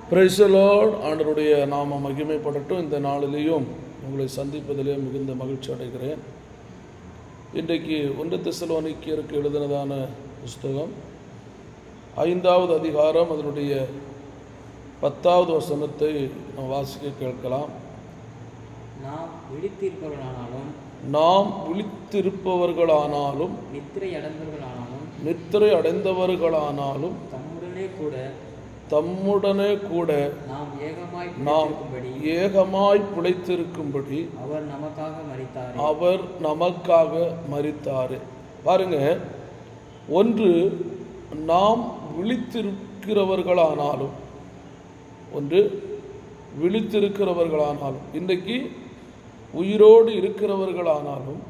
Praise the Lord. ஆண்டவருடைய நாம மகிமைப்படட்டும். இந்த நாளிலேயும் உங்களை சந்திப்பதிலே மிகுந்த மகிழ்ச்சி அடைகிறேன். இன்றைக்கு 1 தெசலோனிக்கேயருக்கு எழுதினதான புஸ்தகம் 5வது அதிகாரம் அதனுடைய 10வது வசனத்தை நாம் வாசிக்க கேட்கலாம். நாம் விழித்திருப்பவர்களானாலும் நித்திரை அடைந்தவர்களானாலும் தம்முடனே கூட நாம் ஏகமாய் பிழைத்திருக்கும்படி அவர் நமக்காக மரித்தாரே. பாருங்க, ஒன்று நாம் விழித்திருக்கிறவர்களானாலும் இன்றைக்கு உயிரோடு இருக்கிறவர்களானாலும்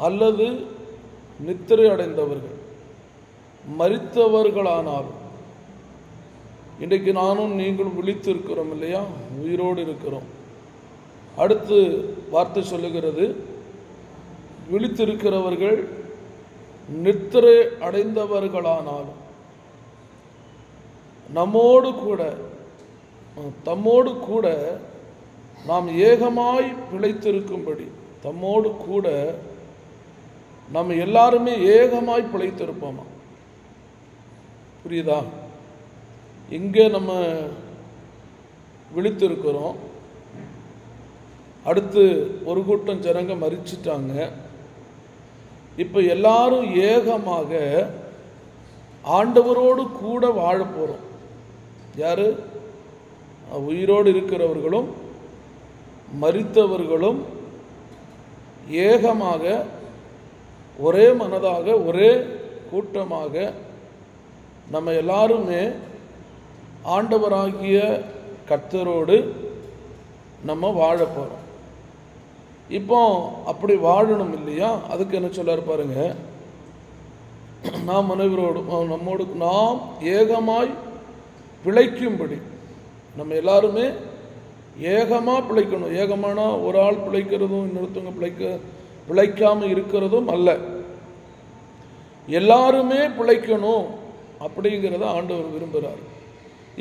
அல்லது நித்திரை அடைந்தவர்கள் மரித்தவர்களானாலும், இன்றைக்கு நானும் நீங்களும் விழித்திருக்கிறோம் இல்லையா, உயிரோடு இருக்கிறோம். அடுத்து வார்த்தை சொல்லுகிறது, விழித்திருக்கிறவர்கள் நித்திரை அடைந்தவர்களானாலும் தம்மோடு கூட நாம் ஏகமாய் பிழைத்திருக்கும்படி, தம்மோடு கூட நம்ம எல்லாருமே ஏகமாய் பிழைத்திருப்போமா? புரியுதா? இங்கே நம்ம விழித்திருக்கிறோம். அடுத்து ஒரு கூட்டம் ஜனங்க மரிச்சிட்டாங்க. இப்போ எல்லாரும் ஏகமாக ஆண்டவரோடு கூட வாழ போகிறோம். யாரு? உயிரோடு இருக்கிறவர்களும் மரித்தவர்களும் ஏகமாக ஒரே மனதாக ஒரே கூட்டமாக நம்ம எல்லாருமே ஆண்டவராகிய கர்த்தரோடு நம்ம வாழ போகிறோம். இப்போ அப்படி வாழணும் இல்லையா? அதுக்கு என்ன சொல்றாரு பாருங்க, நாம் நாம் ஏகமாய் பிழைக்கும்படி, நம்ம எல்லாருமே ஏகமாக பிழைக்கணும். ஏகமானா ஒரு ஆள் பிழைக்கிறதும் இன்னொருத்தவங்க பிழைக்காமல் இருக்கிறதும் அல்ல, எல்லாருமே பிழைக்கணும் அப்படிங்கிறத ஆண்டவர் விரும்புகிறார்.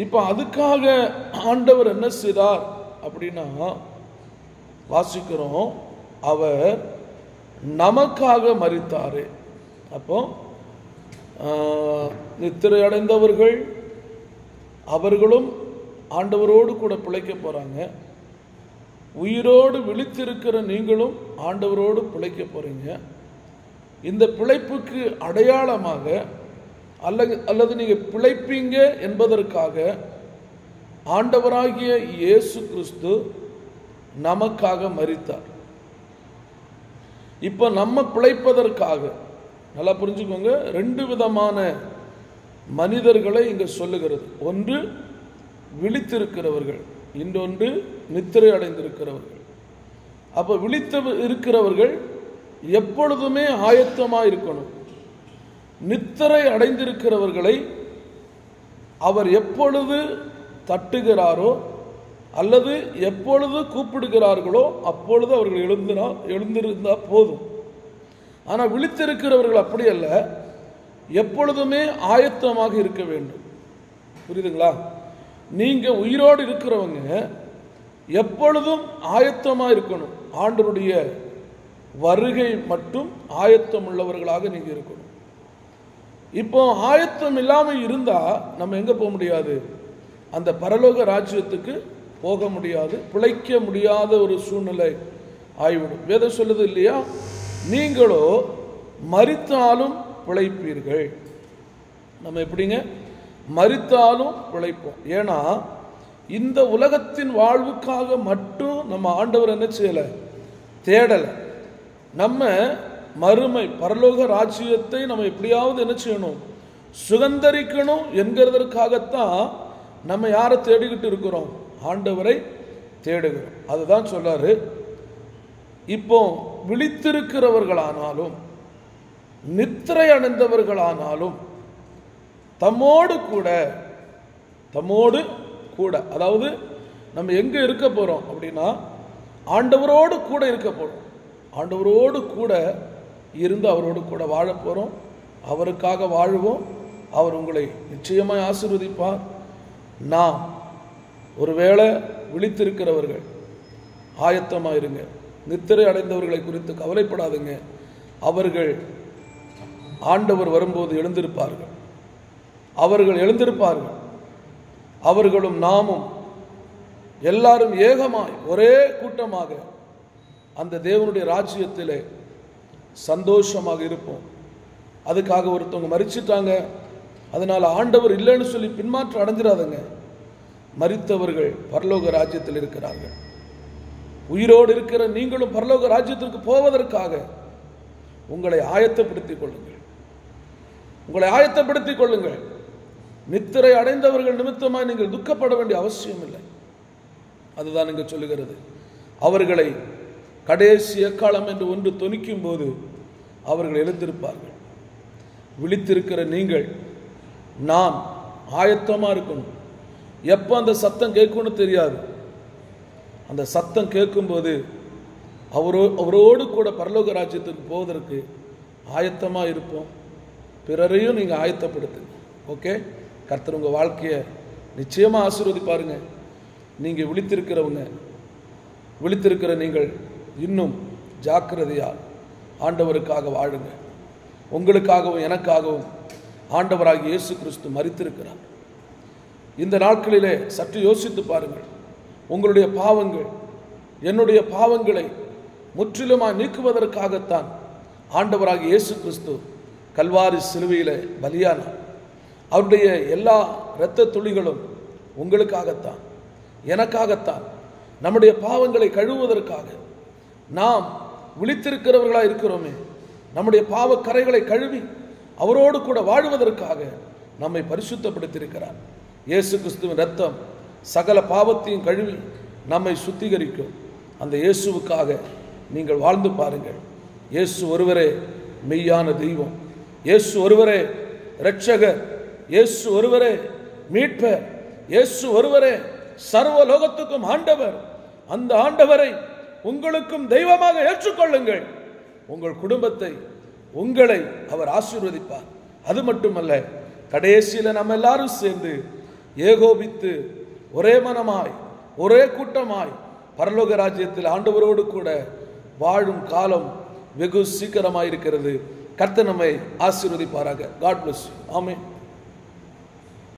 இப்போ அதுக்காக ஆண்டவர் என்ன செய்தார் அப்படின்னா, வாசிக்கிறோம், அவர் நமக்காக மரித்தாரே. அப்போ நித்திரை அடைந்தவர்கள் அவர்களும் ஆண்டவரோடு கூட பிழைக்க போறாங்க. உயிரோடு விழித்திருக்கிற நீங்களும் ஆண்டவரோடு பிழைக்க போறீங்க. இந்த பிழைப்புக்கு அடையாளமாக அல்லது நீங்க பிழைப்பீங்க என்பதற்காக ஆண்டவராகிய இயேசு கிறிஸ்து நமக்காக மரித்தார். இப்ப நம்ம பிழைப்பதற்காக, நல்லா புரிஞ்சுக்கோங்க, 2 விதமான மனிதர்களை இங்க சொல்லுகிறது. ஒன்று விழித்திருக்கிறவர்கள், இன்னொன்று நித்திரை அடைந்திருக்கிறவர்கள். அப்ப விழித்து இருக்கிறவர்கள் எப்பொழுதுமே ஆயத்தமா இருக்கணும். நித்திரை அடைந்திருக்கிறவர்களை அவர் எப்பொழுது தட்டுகிறாரோ அல்லது எப்பொழுது கூப்பிடுகிறார்களோ அப்பொழுது அவர்கள் எழுந்திருந்தா போதும். ஆனால் விழித்திருக்கிறவர்கள் அப்படி அல்ல, எப்பொழுதுமே ஆயத்தமாக இருக்க வேண்டும். புரியுதுங்களா? நீங்க உயிரோடு இருக்கிறவங்க எப்பொழுதும் ஆயத்தமாக இருக்கணும். ஆண்டவருடைய வருகை மட்டும் ஆயத்தம் உள்ளவர்களாக நீங்க இருக்கணும். இப்போ ஆயத்தம் இல்லாமல் இருந்தா நம்ம எங்க போக முடியாது? அந்த பரலோக ராஜ்யத்துக்கு போக முடியாது, பிழைக்க முடியாத ஒரு சூழ்நிலை ஆகிவிடும். வேதம் சொல்லுது இல்லையா, நீங்களோ மரித்தாலும் பிழைப்பீர்கள். நம்ம எப்படிங்க? மரித்தாலும் பிழைப்போம். ஏன்னா இந்த உலகத்தின் வாழ்வுக்காக மட்டும் நம்ம ஆண்டவர் என்ன செய்யல, தேடல. நம்ம மறுமை பரலோக ராஜ்யத்தை நம்ம எப்படியாவது என்ன செய்யணும், சுதந்தரிக்கணும் என்கிறதற்காகத்தான் நம்ம யாரை தேடிக்கிட்டு இருக்கிறோம்? ஆண்டவரை தேடுகிறோம். அதுதான் சொல்றாரு. இப்போ விழித்திருக்கிறவர்களானாலும் நித்திரை அடைந்தவர்களானாலும் தம்மோடு கூட, அதாவது நம்ம எங்க இருக்க போறோம் அப்படின்னா ஆண்டவரோடு கூட இருக்க போறோம். ஆண்டவரோடு கூட இருந்து அவரோடு கூட வாழ போறோம். அவருக்காக வாழ்வோம். அவர் உங்களை நிச்சயமாய் ஆசீர்வதிப்பார். நாம் ஒருவேளை விழித்திருக்கிறவர்கள் ஆயத்தமாயிருங்க. நித்திரை அடைந்தவர்களை குறித்து கவலைப்படாதுங்க. அவர்கள் ஆண்டவர் வரும்போது எழுந்திருப்பார்கள். அவர்கள் எழுந்திருப்பார்கள். அவர்களும் நாமும் எல்லாரும் ஏகமாய் ஒரே கூட்டமாக அந்த தேவனுடைய ராஜ்யத்திலே சந்தோஷமாக இருப்போம். அதுக்காக ஒருத்தவங்க மரிச்சிட்டாங்க, அதனால ஆண்டவர் இல்லைன்னு சொல்லி பின்மாற்றம் அடைஞ்சிடாதுங்க. மரித்தவர்கள் பரலோக ராஜ்யத்தில் இருக்கிறார்கள். உயிரோடு இருக்கிற நீங்களும் பரலோக ராஜ்யத்திற்கு போவதற்காக உங்களை ஆயத்தப்படுத்திக் கொள்ளுங்கள். உங்களை ஆயத்தப்படுத்திக் கொள்ளுங்கள். நித்திரை அடைந்தவர்கள் நிமித்தமாய் நீங்கள் துக்கப்பட வேண்டிய அவசியம் இல்லை. அதுதான் இங்கு சொல்லுகிறது. அவர்களை கடைசி எக்காலம் என்று ஒன்று தொனிக்கும் போது அவர்கள் எழுந்திருப்பார்கள். விழித்திருக்கிற நீங்கள் நான் ஆயத்தமாக இருக்கணும். எப்போ அந்த சத்தம் கேட்கும்னு தெரியாது. அந்த சத்தம் கேட்கும்போது அவரோடு கூட பரலோக ராஜ்யத்துக்கு போவதற்கு ஆயத்தமாக இருப்போம். பிறரையும் நீங்கள் ஆயத்தப்படுத்துங்க. ஓகே, கர்த்தர் உங்கள் வாழ்க்கையை நிச்சயமாக ஆசீர்வதிப்பாருங்க. நீங்கள் விழித்திருக்கிற நீங்கள் இன்னும் ஜாக்கிரதையால் ஆண்டவருக்காக வாழுங்க. உங்களுக்காகவும் எனக்காகவும் ஆண்டவராகிய இயேசு கிறிஸ்து மரித்திருக்கிறார். இந்த நாட்களிலே சற்று யோசித்து பாருங்கள். உங்களுடைய பாவங்கள் என்னுடைய பாவங்களை முற்றிலுமாய் நீக்குவதற்காகத்தான் ஆண்டவராகிய இயேசு கிறிஸ்து கல்வாரி சிலுவையிலே பலியானார். அவருடைய எல்லா இரத்த துளிகளும் உங்களுக்காகத்தான், எனக்காகத்தான், நம்முடைய பாவங்களை கழுவுவதற்காக. நாம் விழித்திருக்கிறவர்களாக இருக்கிறோமே, நம்முடைய பாவ கரைகளை கழுவி அவரோடு கூட வாழுவதற்காக நம்மை பரிசுத்தப்படுத்தியிருக்கிறார். இயேசு கிறிஸ்துவின் இரத்தம் சகல பாவத்தையும் கழுவி நம்மை சுத்திகரிக்கும். அந்த இயேசுவுக்காக நீங்கள் வாழ்ந்து பாருங்கள். இயேசு ஒருவரே மெய்யான தெய்வம். இயேசு ஒருவரே இரட்சகர். இயேசு ஒருவரே மீட்பர். இயேசு ஒருவரே சர்வ லோகத்துக்கும் ஆண்டவர். அந்த ஆண்டவரை உங்களுக்கும் தெய்வமாக ஏற்றுக்கொள்ளுங்கள். உங்கள் குடும்பத்தை, உங்களை அவர் ஆசீர்வதிப்பார். அது மட்டுமல்ல, கடைசியில் நம்ம எல்லாரும் சேர்ந்து ஏகோபித்து ஒரே மனமாய் ஒரே கூட்டமாய் பரலோக ராஜ்யத்தில் ஆண்டவரோடு கூட வாழும் காலம் வெகு சீக்கிரமாயிருக்கிறது. கர்த்தர் நம்மை ஆசீர்வதிப்பாராக. God bless you. ஆமென்.